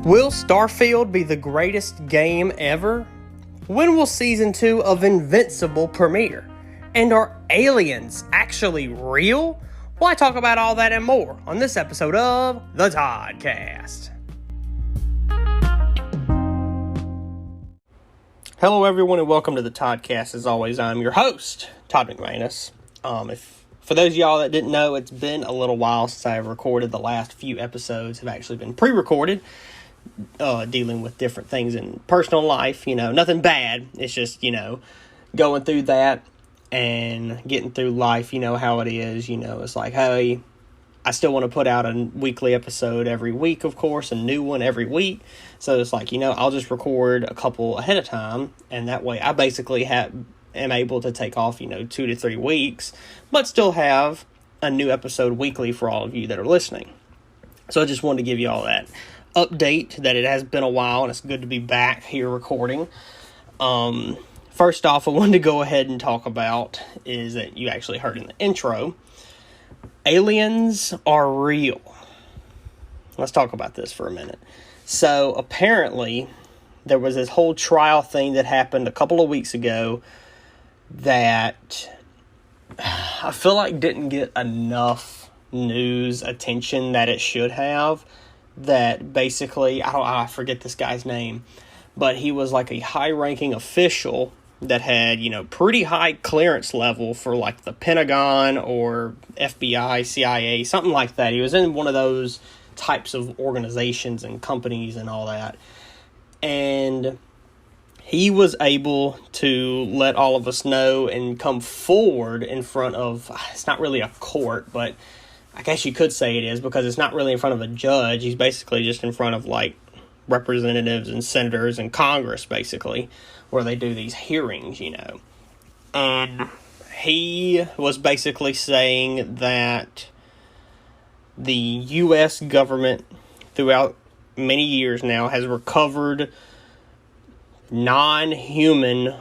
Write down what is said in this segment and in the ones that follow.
Will Starfield be the greatest game ever? When will Season 2 of Invincible premiere? And are aliens actually real? Well, I talk about all that and more on this episode of the Toddcast. Hello everyone and welcome to the Toddcast. As always, I'm your host, Todd McManus. For those of y'all that didn't know, it's been a little while since I've recorded. The last few episodes have actually been pre-recorded, dealing with different things in personal life, nothing bad. It's just, going through that and getting through life, how it is, it's like, hey, I still want to put out a weekly episode every week, of course, a new one every week. So it's like, I'll just record a couple ahead of time, and that way I basically am able to take off, 2 to 3 weeks, but still have a new episode weekly for all of you that are listening. So I just wanted to give you all that update that it has been a while, and it's good to be back here recording. First off, I wanted to go ahead and talk about is that you actually heard in the intro, aliens are real. Let's talk about this for a minute. So apparently there was this whole trial thing that happened a couple of weeks ago that I feel like didn't get enough news attention that it should have. That basically, I forget this guy's name, but he was like a high-ranking official that had, pretty high clearance level for like the Pentagon or FBI, CIA, something like that. He was in one of those types of organizations and companies and all that. And he was able to let all of us know and come forward in front of, it's not really a court, but I guess you could say it is, because it's not really in front of a judge. He's basically just in front of like representatives and senators and Congress, basically, where they do these hearings, And he was basically saying that the U.S. government, throughout many years now, has recovered non-human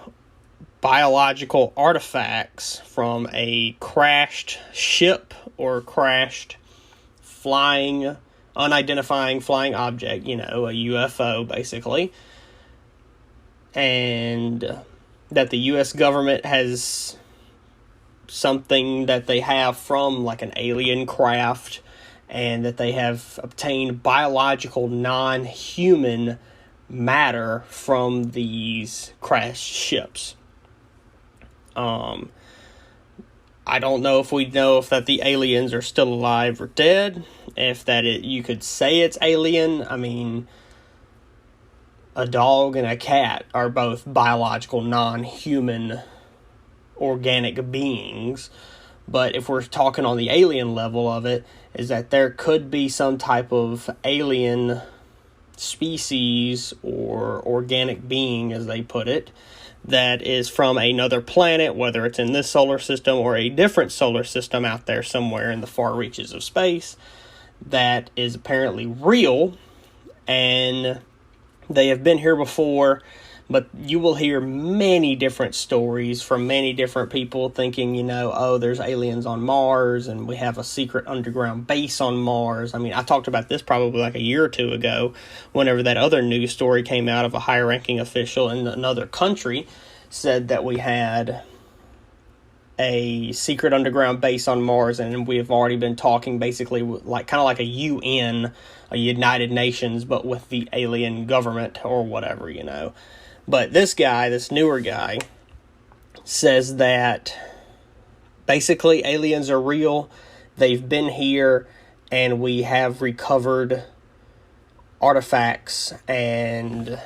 biological artifacts from a crashed ship or crashed unidentified flying object, a UFO, basically. And that the U.S. government has something that they have from like an alien craft, and that they have obtained biological non-human matter from these crashed ships. I don't know if we know if that the aliens are still alive or dead. If that you could say it's alien. I mean, a dog and a cat are both biological, non-human, organic beings. But if we're talking on the alien level of it, is that there could be some type of alien species or organic being, as they put it, that is from another planet, whether it's in this solar system or a different solar system out there somewhere in the far reaches of space, that is apparently real, and they have been here before. But you will hear many different stories from many different people thinking, there's aliens on Mars and we have a secret underground base on Mars. I mean, I talked about this probably like a year or two ago, whenever that other news story came out of a high-ranking official in another country said that we had a secret underground base on Mars, and we have already been talking basically kind of like a UN, a United Nations, but with the alien government or whatever, But this guy, this newer guy, says that basically aliens are real. They've been here, and we have recovered artifacts and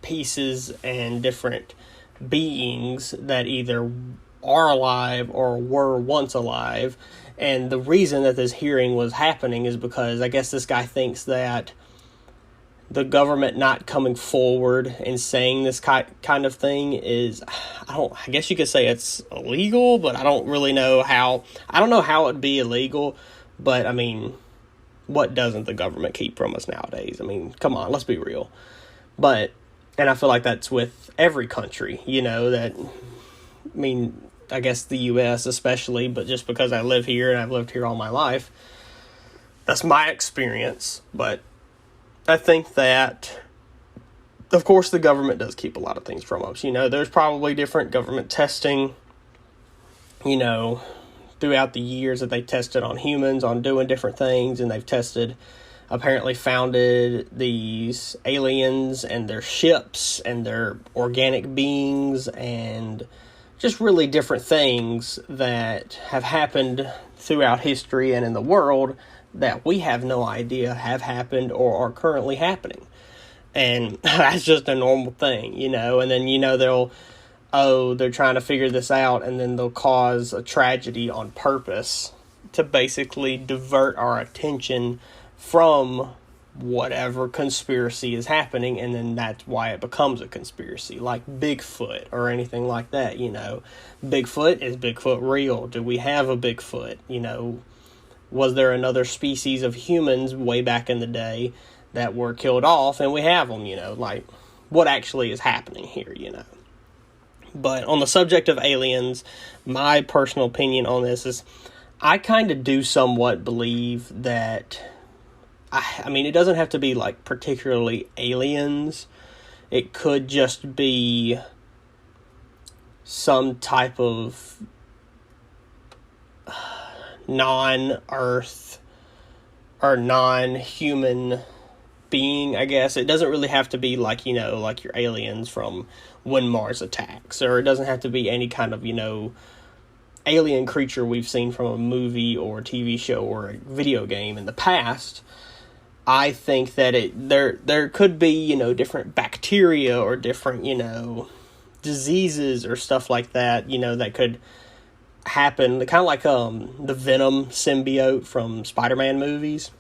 pieces and different beings that either are alive or were once alive. And the reason that this hearing was happening is because I guess this guy thinks that the government not coming forward and saying this kind of thing is, I guess you could say it's illegal, but I don't really know how. I don't know how it'd be illegal, but I mean, what doesn't the government keep from us nowadays? I mean, come on, let's be real. And I feel like that's with every country, I guess the U.S. especially, but just because I live here and I've lived here all my life, that's my experience. But I think that, of course, the government does keep a lot of things from us. There's probably different government testing, throughout the years that they tested on humans, on doing different things, and they've apparently founded these aliens and their ships and their organic beings and just really different things that have happened throughout history and in the world that we have no idea have happened or are currently happening. And that's just a normal thing, and then, they're trying to figure this out, and then they'll cause a tragedy on purpose to basically divert our attention from whatever conspiracy is happening, and then that's why it becomes a conspiracy, like Bigfoot or anything like that. Bigfoot, is Bigfoot real? Do we have a Bigfoot? Was there another species of humans way back in the day that were killed off and we have them? Like, what actually is happening here? But on the subject of aliens, my personal opinion on this is I kind of do somewhat believe that, I mean, it doesn't have to be like particularly aliens. It could just be some type of non-Earth or non-human being, I guess. It doesn't really have to be like, like your aliens from When Mars Attacks, or it doesn't have to be any kind of, alien creature we've seen from a movie or a TV show or a video game in the past. I think that there could be, different bacteria or different, diseases or stuff like that, that could happen. Kind of like the Venom symbiote from Spider-Man movies.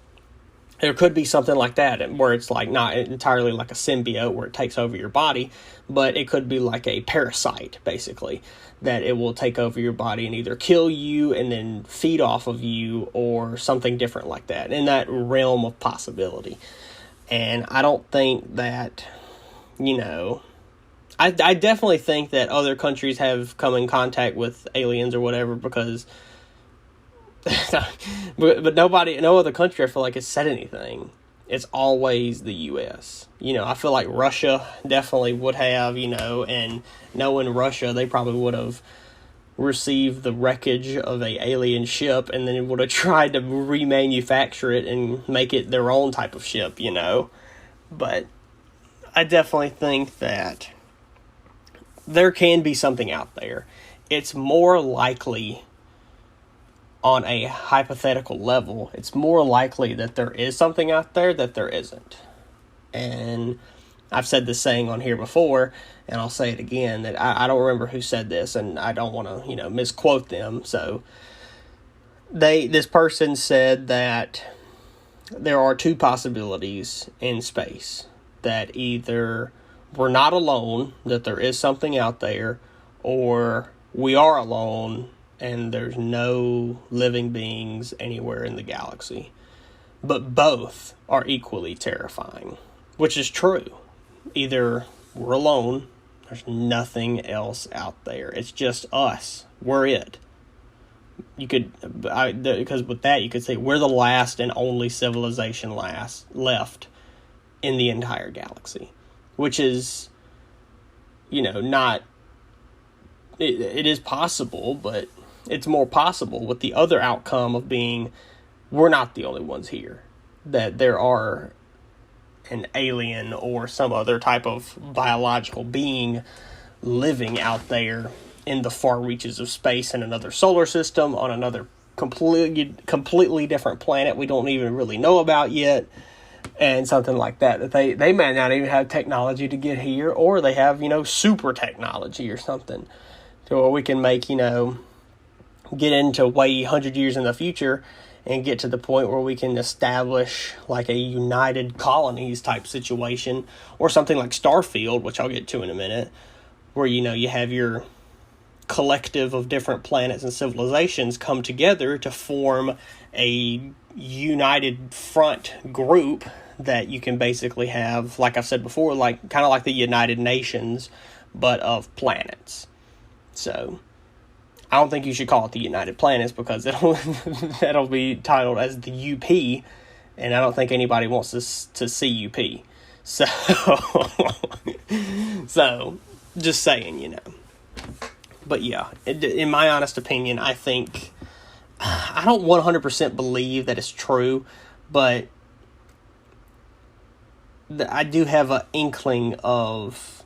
There could be something like that where it's like not entirely like a symbiote where it takes over your body, but it could be like a parasite, basically, that it will take over your body and either kill you and then feed off of you or something different like that, in that realm of possibility. And I don't think that, I definitely think that other countries have come in contact with aliens or whatever, because but no other country I feel like has said anything. It's always the U.S. I feel like Russia definitely would have, and knowing Russia, they probably would have received the wreckage of a alien ship and then would have tried to remanufacture it and make it their own type of ship, But I definitely think that there can be something out there. It's more likely, on a hypothetical level, it's more likely that there is something out there that there isn't. And I've said this saying on here before, and I'll say it again, that I don't remember who said this, and I don't want to, misquote them. So this person said that there are two possibilities in space, that either we're not alone, that there is something out there, or we are alone and there's no living beings anywhere in the galaxy. But both are equally terrifying, which is true. Either we're alone, there's nothing else out there. It's just us. We're it. Because with that, you could say we're the last and only civilization left in the entire galaxy, which is, not, it is possible, but it's more possible with the other outcome of being we're not the only ones here, that there are an alien or some other type of biological being living out there in the far reaches of space, in another solar system, on another completely different planet we don't even really know about yet, and something like that they may not even have technology to get here, or they have, super technology or something, to where we can make, get into way 100 years in the future and get to the point where we can establish like a united colonies type situation, or something like Starfield, which I'll get to in a minute, where, you have your collective of different planets and civilizations come together to form a united front group that you can basically have, like I've said before, like kind of like the United Nations, but of planets. So I don't think you should call it the United Planets, because that'll be titled as the UP, and I don't think anybody wants to see you pee. So, so just saying, But yeah, in my honest opinion, I think, I don't 100% believe that it's true, but I do have an inkling of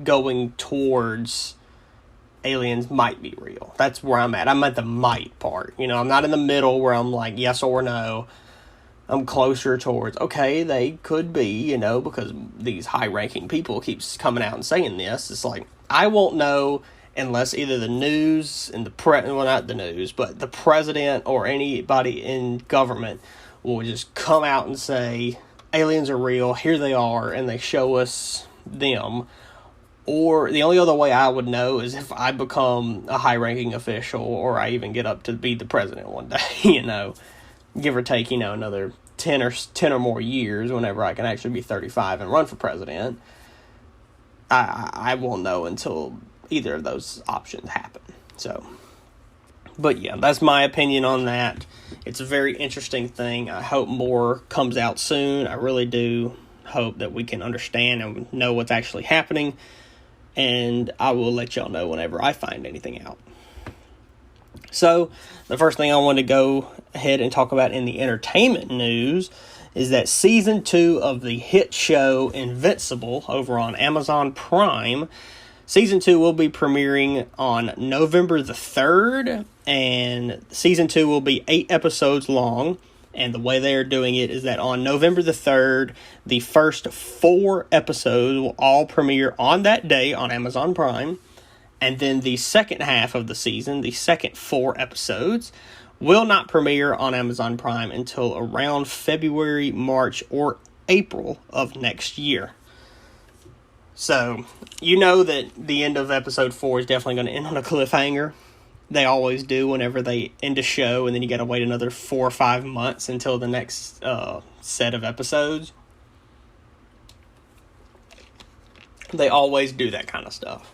going towards aliens might be real. That's where I'm at. I'm at the might part. I'm not in the middle where I'm like yes or no. I'm closer towards, okay, they could be, because these high-ranking people keeps coming out and saying this. It's like, I won't know unless either the news and well, not the news, but the president or anybody in government will just come out and say, aliens are real, here they are, and they show us them. Or the only other way I would know is if I become a high-ranking official or I even get up to be the president one day, give or take, another 10 or more years whenever I can actually be 35 and run for president. I won't know until either of those options happen. So, but yeah, that's my opinion on that. It's a very interesting thing. I hope more comes out soon. I really do hope that we can understand and know what's actually happening. And I will let y'all know whenever I find anything out. So, the first thing I want to go ahead and talk about in the entertainment news is that Season 2 of the hit show Invincible over on Amazon Prime, Season 2 will be premiering on November the 3rd, and Season 2 will be 8 episodes long, and the way they are doing it is that on November the 3rd, the first 4 episodes will all premiere on that day on Amazon Prime. And then the second half of the season, the second 4 episodes, will not premiere on Amazon Prime until around February, March, or April of next year. So, that the end of episode 4 is definitely going to end on a cliffhanger. They always do whenever they end a show, and then you got to wait another 4 or 5 months until the next set of episodes. They always do that kind of stuff.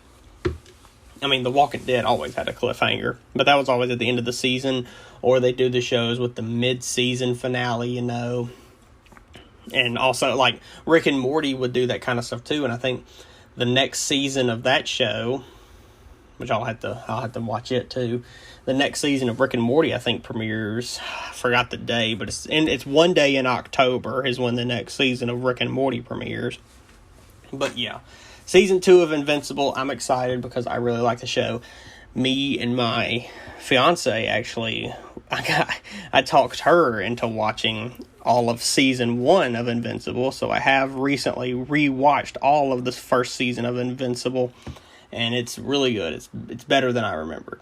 I mean, The Walking Dead always had a cliffhanger, but that was always at the end of the season, or they do the shows with the mid-season finale, And also, like, Rick and Morty would do that kind of stuff, too, and I think the next season of that show, which I'll have to watch it, too. The next season of Rick and Morty, I think, premieres, I forgot the day, but it's one day in October is when the next season of Rick and Morty premieres. But, yeah. Season 2 of Invincible, I'm excited because I really like the show. Me and my fiance, actually, I talked her into watching all of Season 1 of Invincible, so I have recently rewatched all of the first season of Invincible, and it's really good. It's better than I remembered.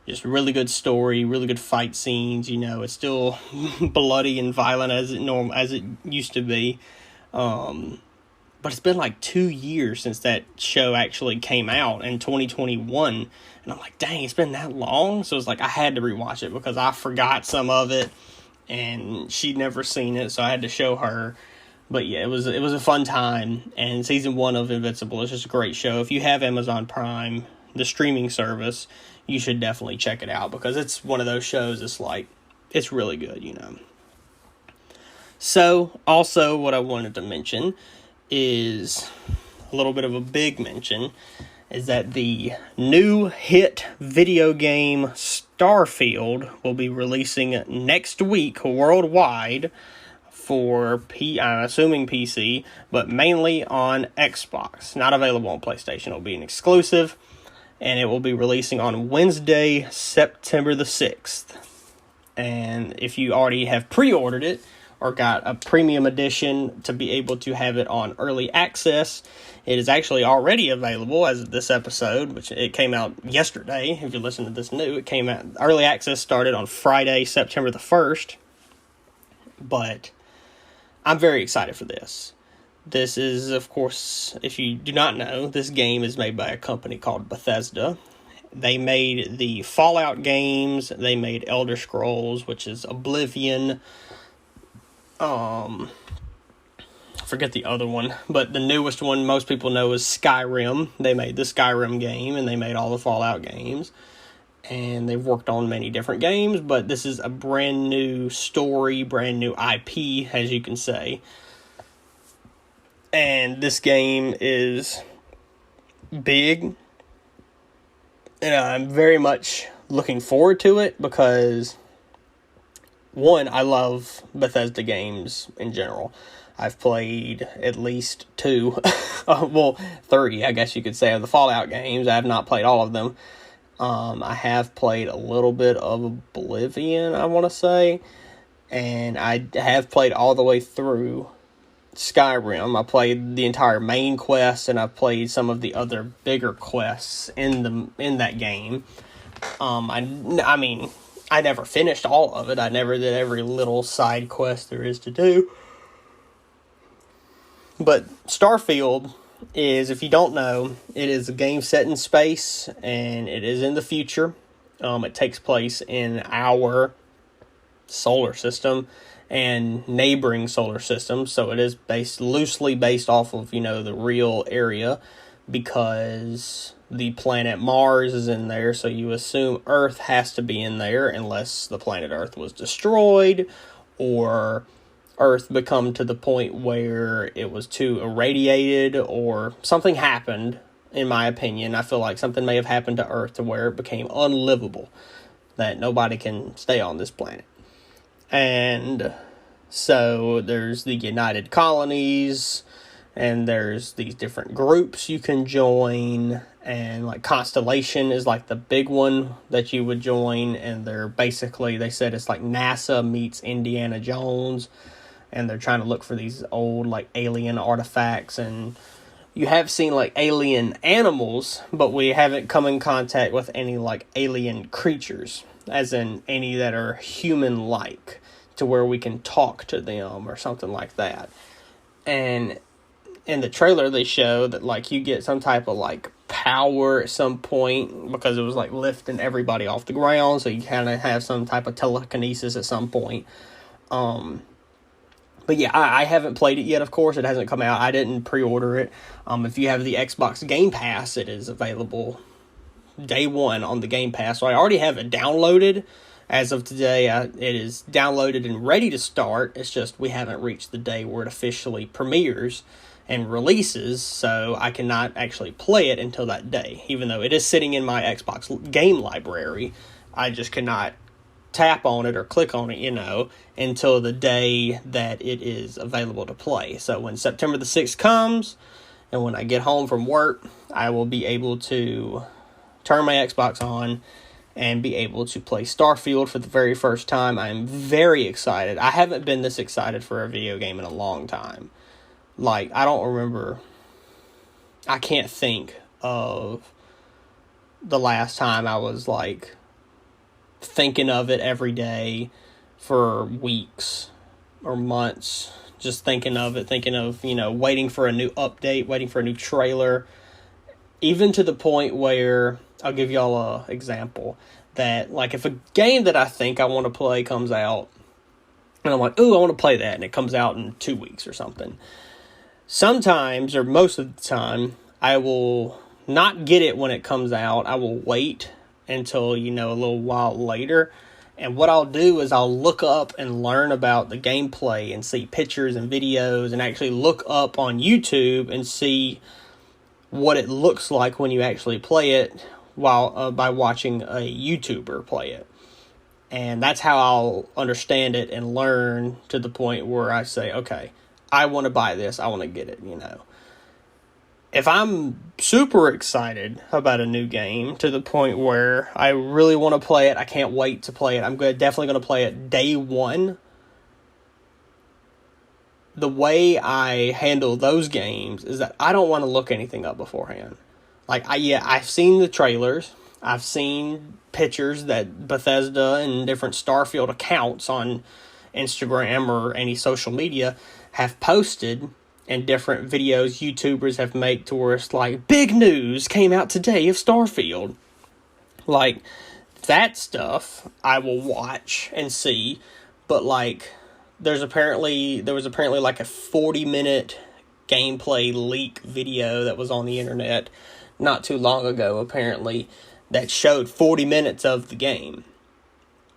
Just really good story, really good fight scenes, it's still bloody and violent as it used to be. But it's been like 2 years since that show actually came out in 2021. And I'm like, dang, it's been that long? So it's like I had to rewatch it because I forgot some of it. And she'd never seen it, so I had to show her. But yeah, it was a fun time. And Season 1 of Invincible is just a great show. If you have Amazon Prime, the streaming service, you should definitely check it out. Because it's one of those shows it's really good, So, also what I wanted to mention is a little bit of a big mention, is that the new hit video game Starfield will be releasing next week worldwide for I'm assuming PC, but mainly on Xbox. Not available on PlayStation. It'll be an exclusive, and it will be releasing on Wednesday, September the 6th. And if you already have pre-ordered it, or got a premium edition to be able to have it on early access, it is actually already available as of this episode, which it came out yesterday. If you listen to this new, it came out. Early access started on Friday, September the 1st. But I'm very excited for this. This is, of course, if you do not know, this game is made by a company called Bethesda. They made the Fallout games. They made Elder Scrolls, which is Oblivion. I forget the other one, but the newest one most people know is Skyrim. They made the Skyrim game, and they made all the Fallout games. and they've worked on many different games, but this is a brand new story, brand new IP, as you can say. And this game is big, and I'm very much looking forward to it because, one, I love Bethesda games in general. I've played at least 2, 3, I guess you could say, of the Fallout games. I have not played all of them. I have played a little bit of Oblivion, I want to say, and I have played all the way through Skyrim. I played the entire main quest, and I've played some of the other bigger quests in that game. I mean, I never finished all of it. I never did every little side quest there is to do. But Starfield is, if you don't know, it is a game set in space, and it is in the future. It takes place in our solar system and neighboring solar systems, so it is loosely based off of, the real area, because the planet Mars is in there, so you assume Earth has to be in there unless the planet Earth was destroyed, or Earth become to the point where it was too irradiated, or something happened. In my opinion, I feel like something may have happened to Earth to where it became unlivable, that nobody can stay on this planet. And so there's the United Colonies, and there's these different groups you can join, and like Constellation is like the big one that you would join, and they said it's like NASA meets Indiana Jones, and they're trying to look for these old like alien artifacts, and you have seen like alien animals, but we haven't come in contact with any like alien creatures, as in any that are human-like, to where we can talk to them or something like that. And in the trailer they show that like you get some type of like power at some point, because it was like lifting everybody off the ground, so you kind of have some type of telekinesis at some point. But yeah, I haven't played it yet, of course. It hasn't come out. I didn't pre-order it. If you have the Xbox Game Pass, it is available day one on the Game Pass. So I already have it downloaded. As of today, it is downloaded and ready to start. It's just we haven't reached the day where it officially premieres and releases, so I cannot actually play it until that day. Even though it is sitting in my Xbox game library, I just cannot tap on it or click on it, until the day that it is available to play. So when September the 6th comes, and when I get home from work, I will be able to turn my Xbox on and be able to play Starfield for the very first time. I'm very excited. I haven't been this excited for a video game in a long time. Like, I can't think of the last time I was like thinking of it every day for weeks or months, just thinking of waiting for a new update, waiting for a new trailer, even to the point where, I'll give y'all an example, that like if a game that I think I want to play comes out, and I'm like, ooh, I want to play that, and it comes out in 2 weeks or something, sometimes, or most of the time, I will not get it when it comes out. I will wait until, a little while later. And what I'll do is I'll look up and learn about the gameplay and see pictures and videos, and actually look up on YouTube and see what it looks like when you actually play it by watching a YouTuber play it. And that's how I'll understand it and learn to the point where I say, okay, I want to buy this. I want to get it, If I'm super excited about a new game to the point where I really want to play it, I can't wait to play it, I'm definitely going to play it day one. The way I handle those games is that I don't want to look anything up beforehand. Like, I've seen the trailers. I've seen pictures that Bethesda and different Starfield accounts on Instagram or any social media have posted, and different videos YouTubers have made to where it's like, big news came out today of Starfield. Like, that stuff I will watch and see, but like, there was apparently like a 40-minute gameplay leak video that was on the internet not too long ago, apparently, that showed 40 minutes of the game.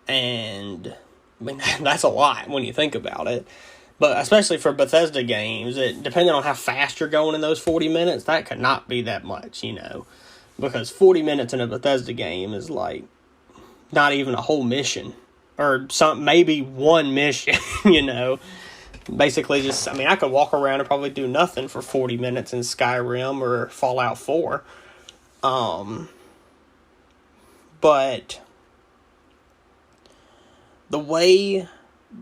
And, I mean, that's a lot when you think about it. But especially for Bethesda games, depending on how fast you're going in those 40 minutes, that could not be that much, Because 40 minutes in a Bethesda game is like not even a whole mission. Or maybe one mission, Basically just, I could walk around and probably do nothing for 40 minutes in Skyrim or Fallout 4. But the way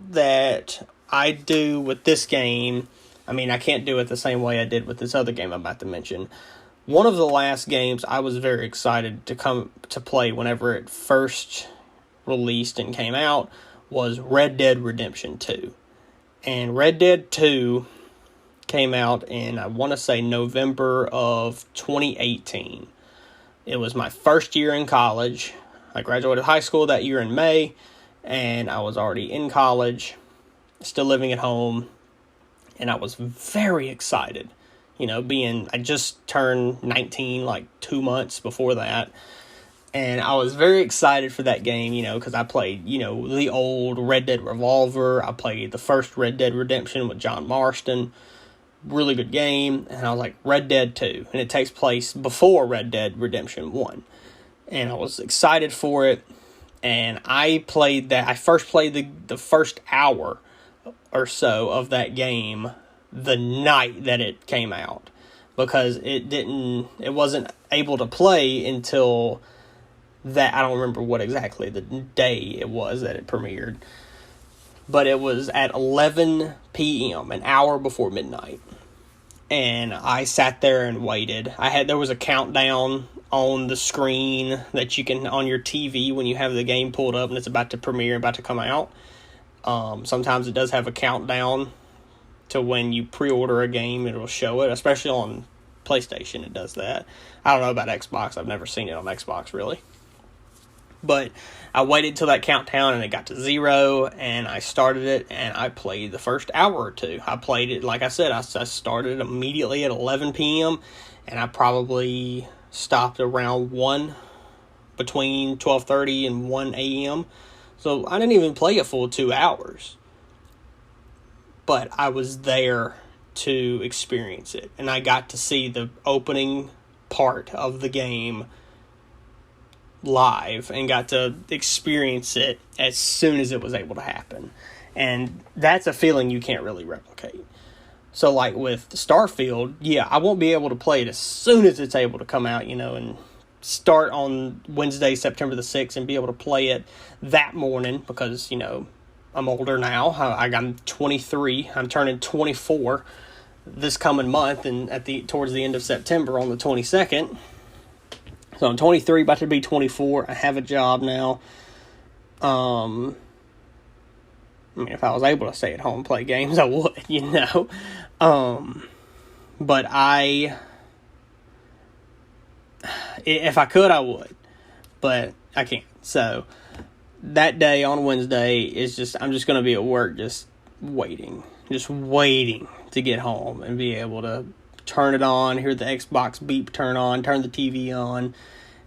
that I do with this game, I can't do it the same way I did with this other game I'm about to mention. One of the last games I was very excited to play whenever it first released and came out was Red Dead Redemption 2. And Red Dead 2 came out in, I want to say, November of 2018. It was my first year in college. I graduated high school that year in May, and I was already in college, still living at home, and I was very excited. I just turned 19 like 2 months before that, and I was very excited for that game, because I played, the old Red Dead Revolver. I played the first Red Dead Redemption with John Marston. Really good game. And I was like, Red Dead 2. And it takes place before Red Dead Redemption 1. And I was excited for it. And I played that. I first played the first hour or so of that game the night that it came out. Because it wasn't able to play until that, I don't remember what exactly the day it was that it premiered, but it was at 11 p.m., an hour before midnight, and I sat there and waited. There was a countdown on the screen that you can, on your TV, when you have the game pulled up and it's about to premiere, about to come out. Sometimes it does have a countdown to when you pre-order a game, it'll show it, especially on PlayStation, it does that. I don't know about Xbox, I've never seen it on Xbox, really. But I waited till that countdown and it got to 0, and I started it, and I played the first hour or two. I played it, like I said, I started immediately at 11 p.m., and I probably stopped around 1, between 12:30 and 1 a.m. So I didn't even play a full 2 hours. But I was there to experience it, and I got to see the opening part of the game live and got to experience it as soon as it was able to happen. And that's a feeling you can't really replicate. So like with Starfield, I won't be able to play it as soon as it's able to come out, and start on Wednesday, September the 6th, and be able to play it that morning because, I'm older now. I'm 23. I'm turning 24 this coming month, and towards the end of September on the 22nd. So I'm 23, about to be 24. I have a job now. If I was able to stay at home and play games, I would, But if I could, I would. But I can't. So that day on Wednesday I'm just going to be at work just waiting to get home and be able to turn it on, hear the Xbox beep turn on, turn the TV on,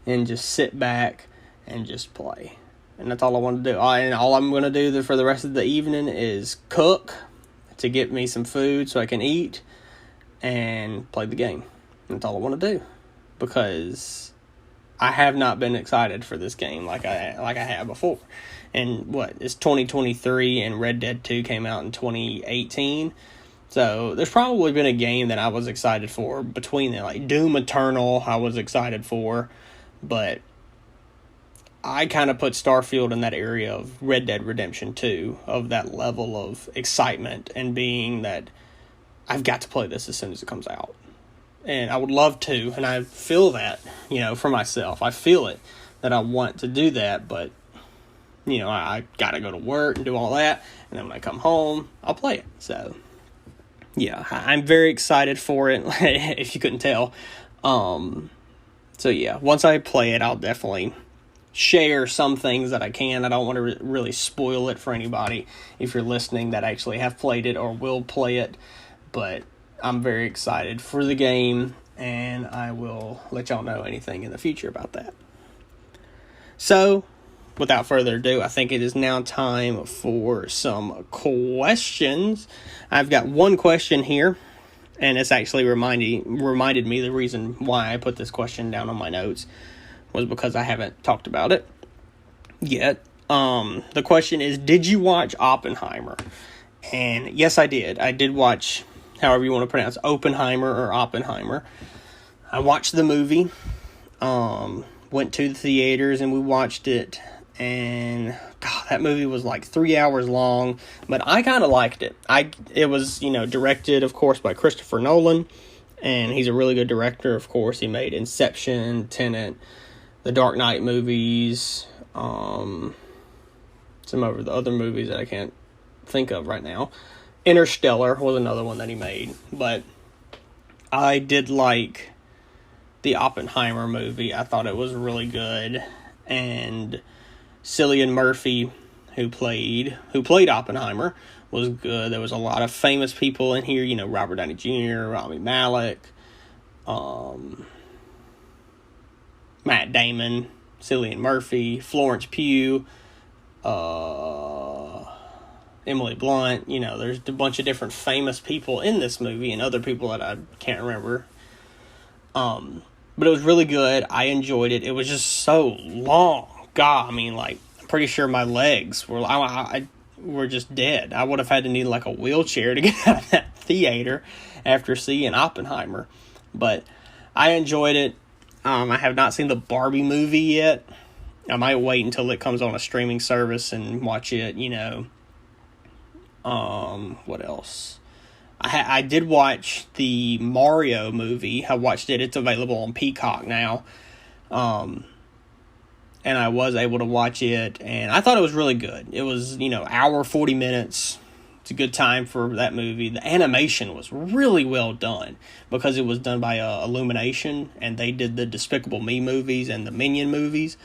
and just sit back and just play. And that's all I want to do. And all I'm going to do for the rest of the evening is cook to get me some food so I can eat and play the game. That's all I want to do, because I have not been excited for this game like I have before. And it's 2023, and Red Dead 2 came out in 2018. So there's probably been a game that I was excited for between them. Like Doom Eternal I was excited for, but I kind of put Starfield in that area of Red Dead Redemption 2, of that level of excitement and being that I've got to play this as soon as it comes out. And I would love to, and I feel that, for myself. I feel it, that I want to do that, but, I got to go to work and do all that, and then when I come home, I'll play it. So, yeah, I'm very excited for it, if you couldn't tell. So, yeah, once I play it, I'll definitely share some things that I can. I don't want to really spoil it for anybody, if you're listening, that actually have played it or will play it, but I'm very excited for the game, and I will let y'all know anything in the future about that. So, without further ado, I think it is now time for some questions. I've got one question here, and it's actually reminded me the reason why I put this question down on my notes was because I haven't talked about it yet. The question is, did you watch Oppenheimer? And yes, I did. I did watch, however you want to pronounce Oppenheimer or Oppenheimer. I watched the movie, went to the theaters and we watched it. And God, that movie was like 3 hours long, but I kind of liked it. It was, directed, of course, by Christopher Nolan, and he's a really good director. Of course, he made Inception, Tenet, the Dark Knight movies, some of the other movies that I can't think of right now. Interstellar was another one that he made, but I did like the Oppenheimer movie. I thought it was really good, and Cillian Murphy, who played Oppenheimer, was good. There was a lot of famous people in here, Robert Downey Jr., Rami Malek, Matt Damon, Cillian Murphy, Florence Pugh, Emily Blunt. There's a bunch of different famous people in this movie and other people that I can't remember. But it was really good. I enjoyed it. It was just so long. God, I'm pretty sure my legs were just dead. I would have had to need like a wheelchair to get out of that theater after seeing Oppenheimer. But I enjoyed it. I have not seen the Barbie movie yet. I might wait until it comes on a streaming service and watch it, what else? I did watch the Mario movie. I watched it. It's available on Peacock now. And I was able to watch it, and I thought it was really good. It was, hour, 40 minutes. It's a good time for that movie. The animation was really well done because it was done by Illumination, and they did the Despicable Me movies and the Minion movies,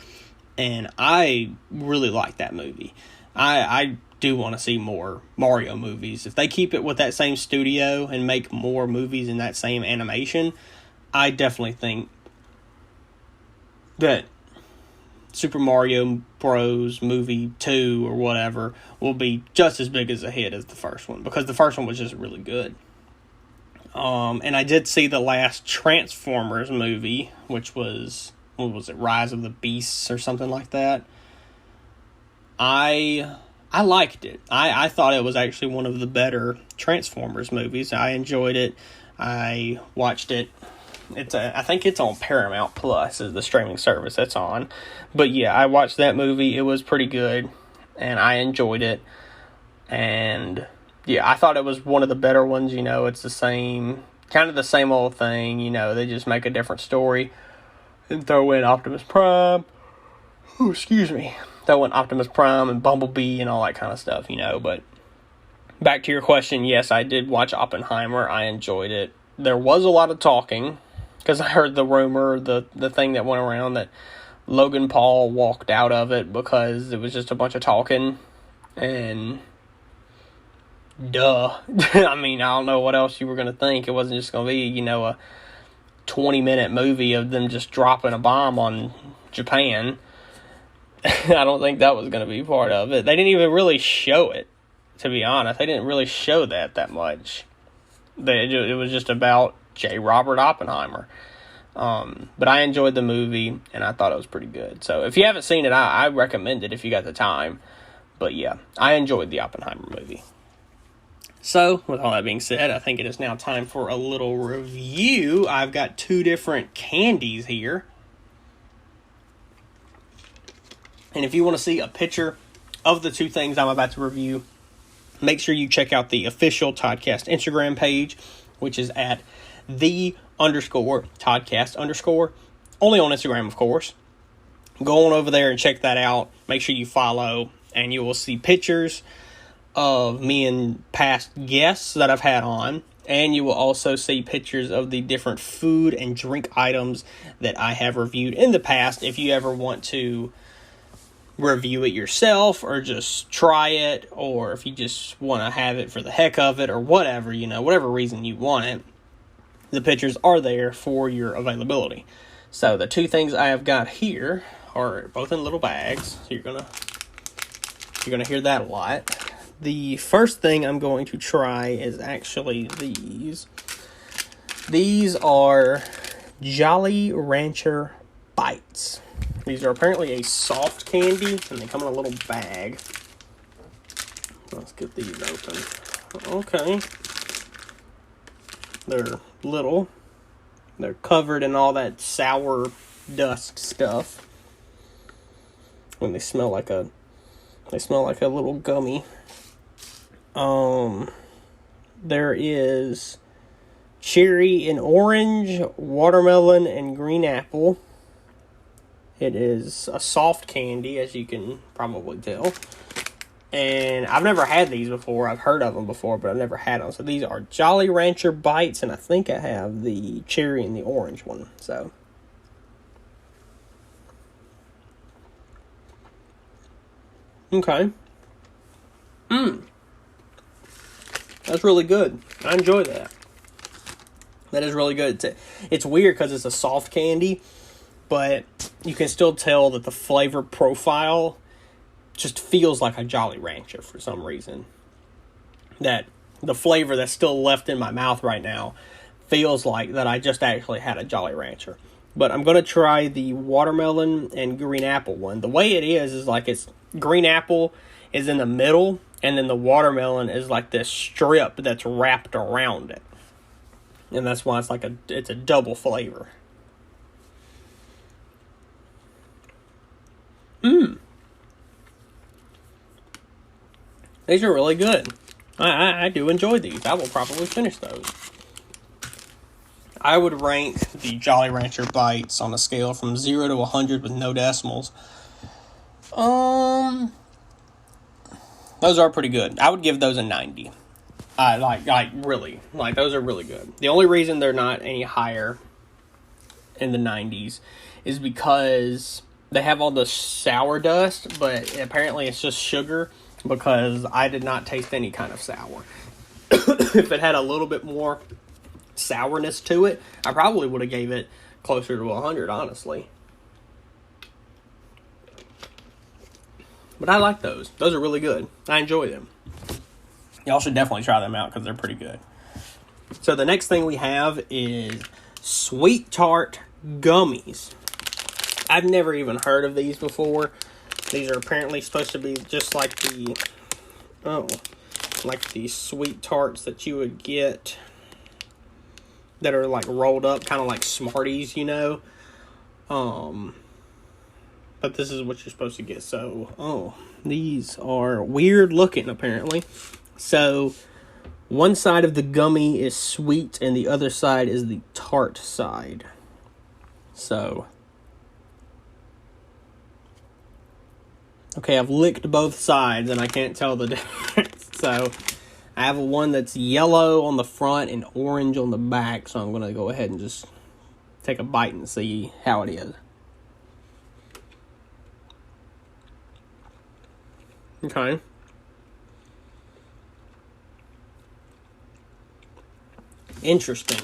and I really liked that movie. I do want to see more Mario movies. If they keep it with that same studio and make more movies in that same animation, I definitely think that Super Mario Bros. Movie 2 or whatever will be just as big as a hit as the first one, because the first one was just really good. And I did see the last Transformers movie, which was, what was it, Rise of the Beasts or something like that. I liked it. I thought it was actually one of the better Transformers movies. I enjoyed it. I watched it. I think it's on Paramount Plus is the streaming service that's on. But yeah, I watched that movie. It was pretty good, and I enjoyed it. And yeah, I thought it was one of the better ones. It's the same, kind of the same old thing. They just make a different story and throw in Optimus Prime. Ooh, excuse me. Throw in Optimus Prime and Bumblebee and all that kind of stuff, But back to your question, yes, I did watch Oppenheimer. I enjoyed it. There was a lot of talking, because I heard the rumor, the thing that went around that Logan Paul walked out of it because it was just a bunch of talking. And duh. I don't know what else you were going to think. It wasn't just going to be, a 20-minute movie of them just dropping a bomb on Japan. I don't think that was going to be part of it. They didn't even really show it, to be honest. They didn't really show that much. It was just about J. Robert Oppenheimer. But I enjoyed the movie, and I thought it was pretty good. So if you haven't seen it, I recommend it if you got the time. But yeah, I enjoyed the Oppenheimer movie. So, with all that being said, I think it is now time for a little review. I've got two different candies here. And if you want to see a picture of the two things I'm about to review, make sure you check out the official Toddcast Instagram page, which is at _Toddcast_. Only on Instagram, of course. Go on over there and check that out. Make sure you follow, and you will see pictures of me and past guests that I've had on. And you will also see pictures of the different food and drink items that I have reviewed in the past. If you ever want to review it yourself or just try it, or if you just want to have it for the heck of it or whatever, whatever reason you want it, the pictures are there for your availability. So the two things I have got here are both in little bags. So you're gonna hear that a lot. The first thing I'm going to try is actually these. These are Jolly Rancher Bites. These are apparently a soft candy, and they come in a little bag. Let's get these open. Okay. They're little. They're covered in all that sour dust stuff. And they smell like a little gummy. There is cherry and orange, watermelon and green apple. It is a soft candy, as you can probably tell. And I've never had these before. I've heard of them before, but I've never had them. So these are Jolly Rancher Bites, and I think I have the cherry and the orange one. So okay. That's really good. I enjoy that. That is really good. It's weird because it's a soft candy, but you can still tell that the flavor profile just feels like a Jolly Rancher for some reason. That the flavor that's still left in my mouth right now feels like that I just actually had a Jolly Rancher. But I'm going to try the watermelon and green apple one. The way it is like it's green apple is in the middle, and then the watermelon is like this strip that's wrapped around it. And that's why it's a double flavor. These are really good. I do enjoy these. I will probably finish those. I would rank the Jolly Rancher Bites on a scale from 0 to 100 with no decimals. Those are pretty good. I would give those a 90. Really. Those are really good. The only reason they're not any higher in the 90s is because they have all the sour dust, but apparently it's just sugar, because I did not taste any kind of sour. If it had a little bit more sourness to it, I probably would have gave it closer to 100, honestly. But I like those. Those are really good. I enjoy them. Y'all should definitely try them out because they're pretty good. So the next thing we have is Sweet Tart Gummies. I've never even heard of these before. These are apparently supposed to be just like the Sweet Tarts that you would get that are like rolled up, kind of like Smarties, you know. But this is what you're supposed to get. So, these are weird looking, apparently. So, one side of the gummy is sweet, and the other side is the tart side. So, okay, I've licked both sides, and I can't tell the difference. So, I have one that's yellow on the front and orange on the back. So, I'm going to go ahead and just take a bite and see how it is. Okay. Interesting.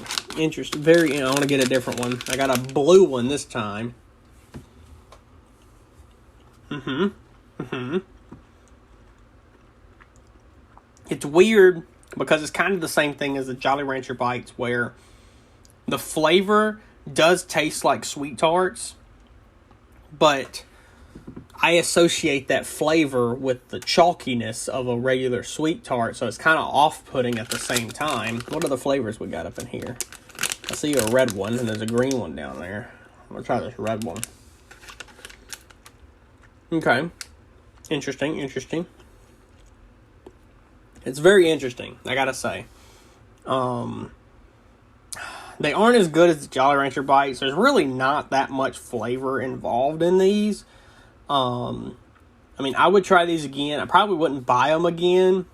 Very, I want to get a different one. I got a blue one this time. It's weird because it's kind of the same thing as the Jolly Rancher Bites, where the flavor does taste like Sweet Tarts, but I associate that flavor with the chalkiness of a regular Sweet Tart, so it's kind of off-putting at the same time. What are the flavors we got up in here? I see a red one, and there's a green one down there. I'm going to try this red one. Okay. Interesting. It's very interesting, I gotta say. They aren't as good as the Jolly Rancher Bites. There's really not that much flavor involved in these. I would try these again. I probably wouldn't buy them again,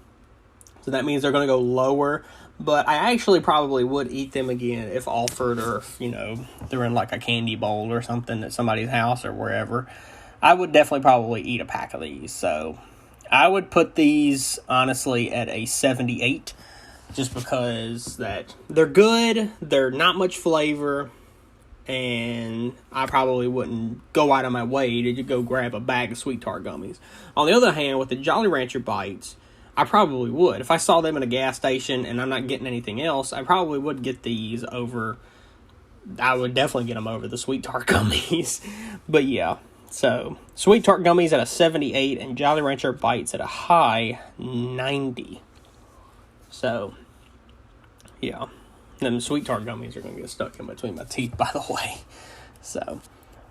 so that means they're going to go lower. But I actually probably would eat them again if offered, or if, they're in like a candy bowl or something at somebody's house or wherever. I would definitely probably eat a pack of these. So I would put these, honestly, at a 78, just because that they're good. They're not much flavor. and I probably wouldn't go out of my way to go grab a bag of Sweet Tart gummies. On the other hand, with the Jolly Rancher bites, I probably would. If I saw them in a gas station and I'm not getting anything else, I probably would get these over. I would definitely get them over the Sweet Tart gummies. But yeah, so Sweet Tart gummies at a 78 and Jolly Rancher bites at a high 90. So, yeah. Them Sweet Tart gummies are going to get stuck in between my teeth, by the way. So,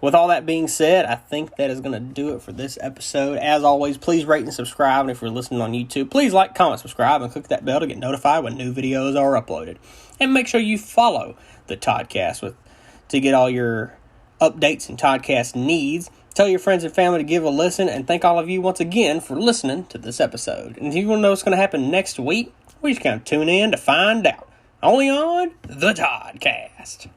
with all that being said, I think that is going to do it for this episode. As always, please rate and subscribe. And if you're listening on YouTube, please like, comment, subscribe, and click that bell to get notified when new videos are uploaded. And make sure you follow the Toddcast to get all your updates and Toddcast needs. Tell your friends and family to give a listen. And thank all of you once again for listening to this episode. And if you want to know what's going to happen next week, we just kind of tune in to find out. Only on the Toddcast.